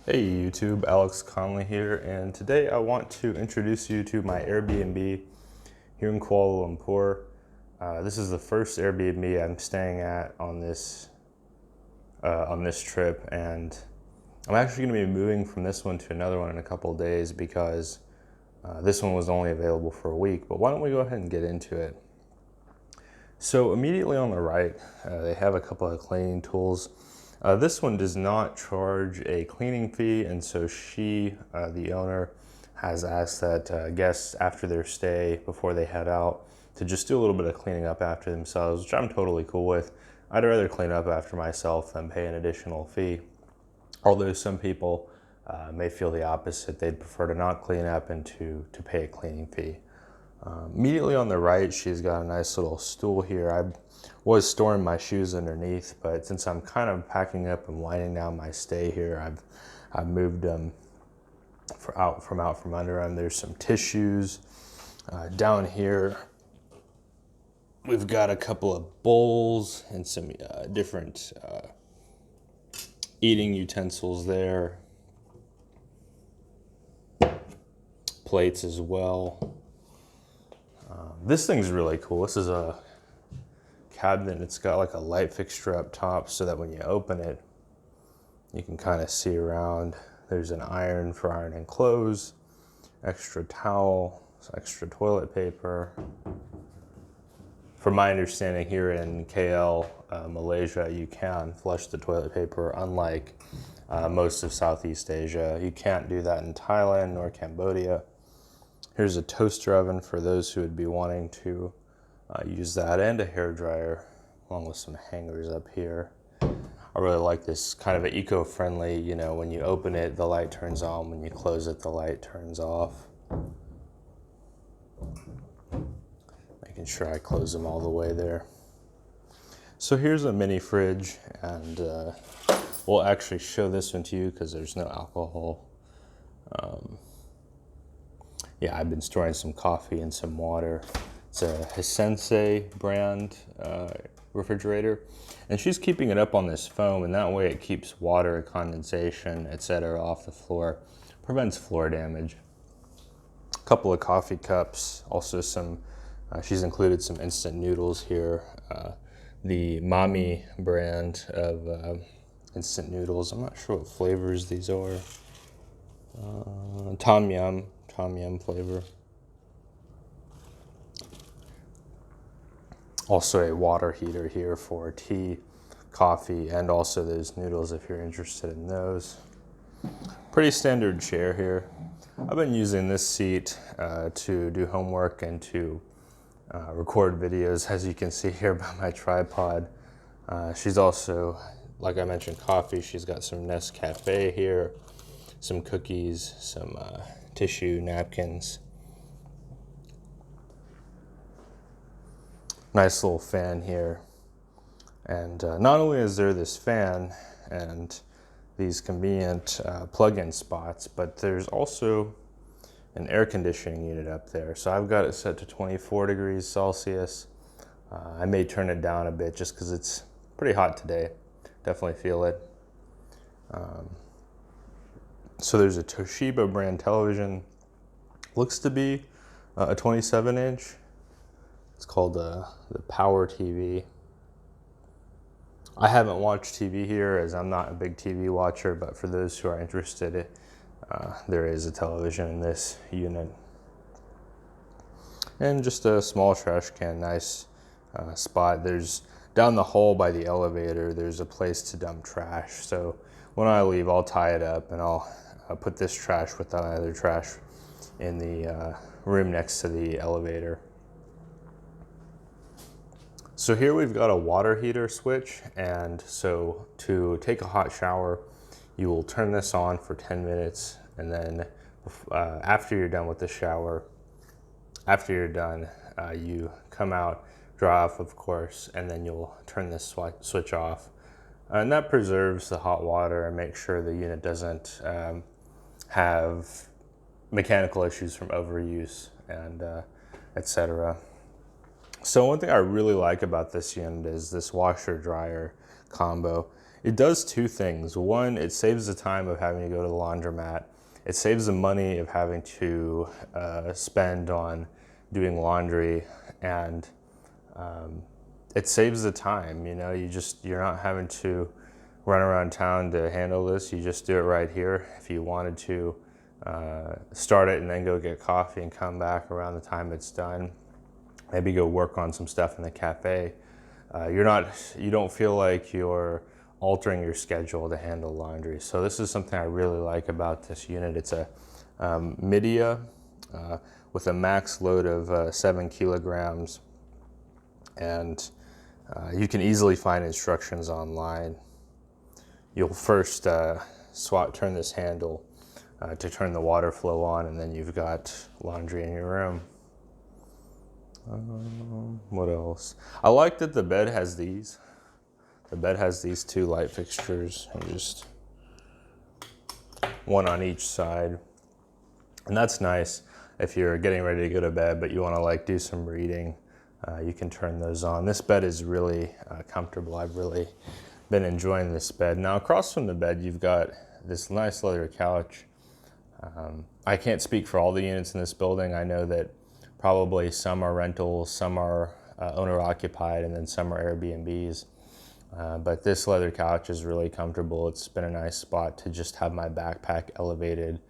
Hey YouTube, Alex Conley here, and today I want to introduce you to my Airbnb here in Kuala Lumpur. This is the first Airbnb I'm staying at on this trip, and I'm actually going to be moving from this one to another one in a couple of days because this one was only available for a week. But why don't we go ahead and get into it? So immediately on the right, they have a couple of cleaning tools. This one does not charge a cleaning fee, and so the owner, has asked that guests after their stay, before they head out, to just do a little bit of cleaning up after themselves, which I'm totally cool with. I'd rather clean up after myself than pay an additional fee. Although some people may feel the opposite. They'd prefer to not clean up and to pay a cleaning fee. Immediately on the right, she's got a nice little stool here. I was storing my shoes underneath, but since I'm kind of packing up and winding down my stay here, I've moved them out from under them. There's some tissues. Down here, we've got a couple of bowls and some different eating utensils there. Plates as well. This thing's really cool. This is a cabinet. It's got like a light fixture up top so that when you open it, you can kind of see around. There's an iron for ironing clothes, extra towel, extra toilet paper. From my understanding, here in KL, Malaysia, you can flush the toilet paper, unlike most of Southeast Asia. You can't do that in Thailand nor Cambodia. Here's a toaster oven for those who would be wanting to use that, and a hair dryer, along with some hangers up here. I really like this kind of eco-friendly, when you open it, the light turns on. When you close it, the light turns off. Making sure I close them all the way there. So here's a mini fridge, and we'll actually show this one to you because there's no alcohol. Yeah, I've been storing some coffee and some water. It's a Hisense brand refrigerator, and she's keeping it up on this foam, and that way it keeps water, condensation, etc. off the floor, prevents floor damage. A couple of coffee cups, also some, she's included some instant noodles here. The Mami brand of instant noodles. I'm not sure what flavors these are. Tom Yum flavor. Also a water heater here for tea, coffee, and also those noodles if you're interested in those. Pretty standard chair here. I've been using this seat to do homework and to record videos, as you can see here by my tripod. She's also, like I mentioned, coffee. She's got some Nescafe here, some cookies, some tissue, napkins. Nice little fan here. And not only is there this fan and these convenient plug-in spots, but there's also an air conditioning unit up there. So I've got it set to 24 degrees Celsius. I may turn it down a bit just because it's pretty hot today. Definitely feel it. So there's a Toshiba brand television. Looks to be a 27-inch. It's called the Power TV. I haven't watched TV here as I'm not a big TV watcher, but for those who are interested, there is a television in this unit. And just a small trash can, nice spot. There's, down the hall by the elevator, there's a place to dump trash. So when I leave, I'll tie it up and I'll put this trash with the other trash in the room next to the elevator. So here we've got a water heater switch, and so to take a hot shower, you will turn this on for 10 minutes, and then after you're done with the shower, you come out, dry off of course, and then you'll turn this switch off. And that preserves the hot water and makes sure the unit doesn't have mechanical issues from overuse and etc. So one thing I really like about this unit is this washer dryer combo. It does two things. One, it saves the time of having to go to the laundromat. It saves the money of having to spend on doing laundry, and it saves the time. You know, you're not having to run around town to handle this. You just do it right here. If you wanted to start it and then go get coffee and come back around the time it's done, maybe go work on some stuff in the cafe. You don't feel like you're altering your schedule to handle laundry. So this is something I really like about this unit. It's a Midia with a max load of 7 kilograms, and you can easily find instructions online. You'll first turn this handle to turn the water flow on, and then you've got laundry in your room. What else? I like that the bed has these. The bed has these two light fixtures, and just one on each side. And that's nice if you're getting ready to go to bed, but you want to like do some reading. You can turn those on. This bed is really comfortable. I've really been enjoying this bed. Now across from the bed, you've got this nice leather couch. I can't speak for all the units in this building. I know that probably some are rentals, some are owner occupied, and then some are Airbnbs. But this leather couch is really comfortable. It's been a nice spot to just have my backpack elevated,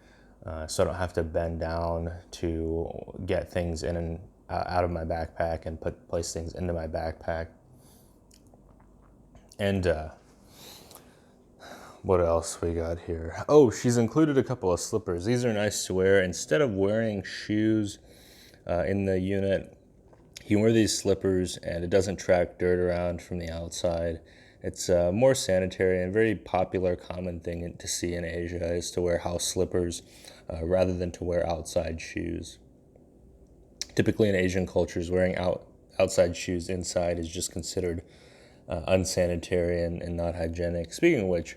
so I don't have to bend down to get things in and out of my backpack and place things into my backpack. And what else we got here? Oh, she's included a couple of slippers. These are nice to wear. Instead of wearing shoes in the unit, you can wear these slippers and it doesn't track dirt around from the outside. It's more sanitary, and a very popular, common thing to see in Asia is to wear house slippers rather than to wear outside shoes. Typically in Asian cultures, wearing outside shoes inside is just considered unsanitary and not hygienic. Speaking of which,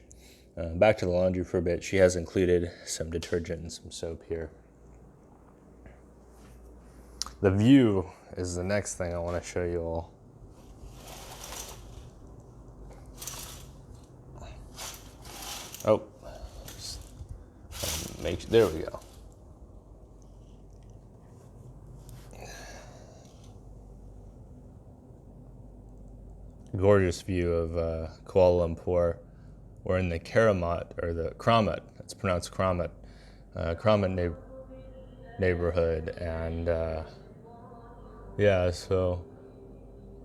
back to the laundry for a bit, she has included some detergent and some soap here. The view is the next thing I want to show you all. Oh, there we go. Gorgeous view of Kuala Lumpur. We're in the Keramat, or the Keramat, it's pronounced Keramat, neighborhood, and yeah, so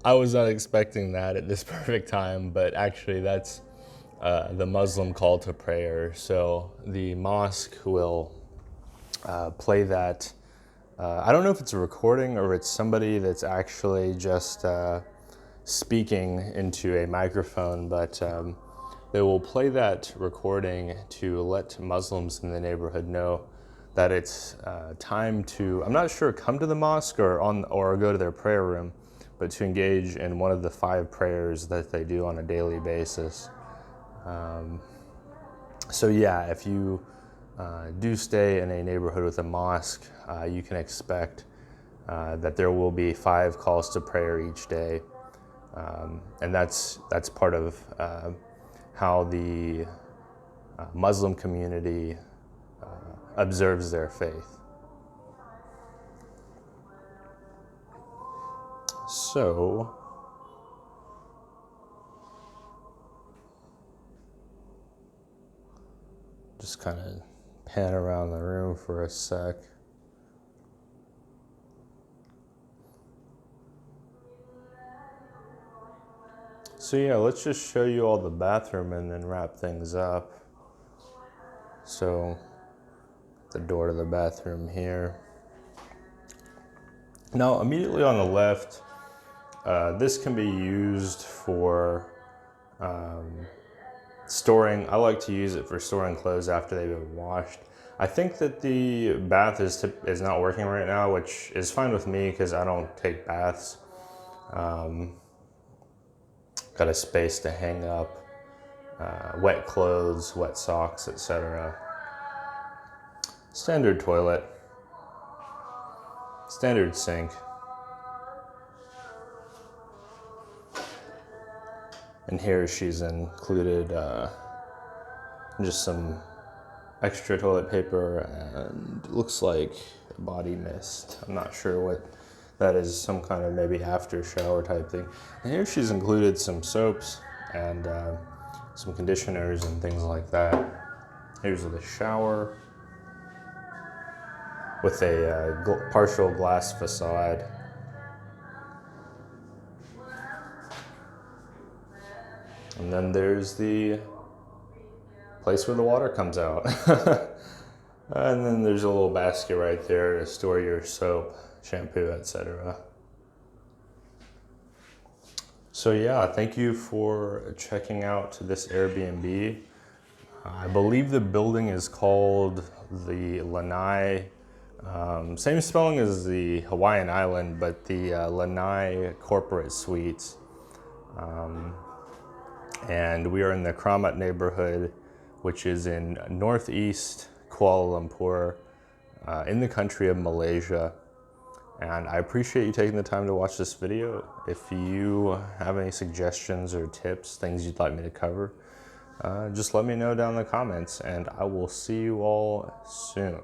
I was not expecting that at this perfect time, but actually that's the Muslim call to prayer. So the mosque will play that. I don't know if it's a recording or it's somebody that's actually just speaking into a microphone, but they will play that recording to let Muslims in the neighborhood know that it's time to, I'm not sure, come to the mosque or go to their prayer room, but to engage in one of the 5 prayers that they do on a daily basis. So yeah, if you do stay in a neighborhood with a mosque, you can expect that there will be 5 calls to prayer each day. And that's part of how the Muslim community observes their faith. So, just kind of pan around the room for a sec. So yeah, let's just show you all the bathroom and then wrap things up. So, the door to the bathroom here. Now, immediately on the left, this can be used for storing. I like to use it for storing clothes after they've been washed. I think that the bath is not working right now, which is fine with me because I don't take baths. Got a space to hang up wet clothes, wet socks, etc. Standard toilet, standard sink. And here she's included just some extra toilet paper and it looks like body mist. I'm not sure what that is, some kind of maybe after shower type thing. And here she's included some soaps and some conditioners and things like that. Here's the shower with a partial glass facade. And then there's the place where the water comes out. And then there's a little basket right there to store your soap, shampoo, etc. So yeah, thank you for checking out this Airbnb. I believe the building is called the Lanai, same spelling as the Hawaiian island, but the Lanai Corporate Suites. And we are in the Keramat neighborhood, which is in northeast Kuala Lumpur, in the country of Malaysia. And I appreciate you taking the time to watch this video. If you have any suggestions or tips, things you'd like me to cover, just let me know down in the comments, and I will see you all soon.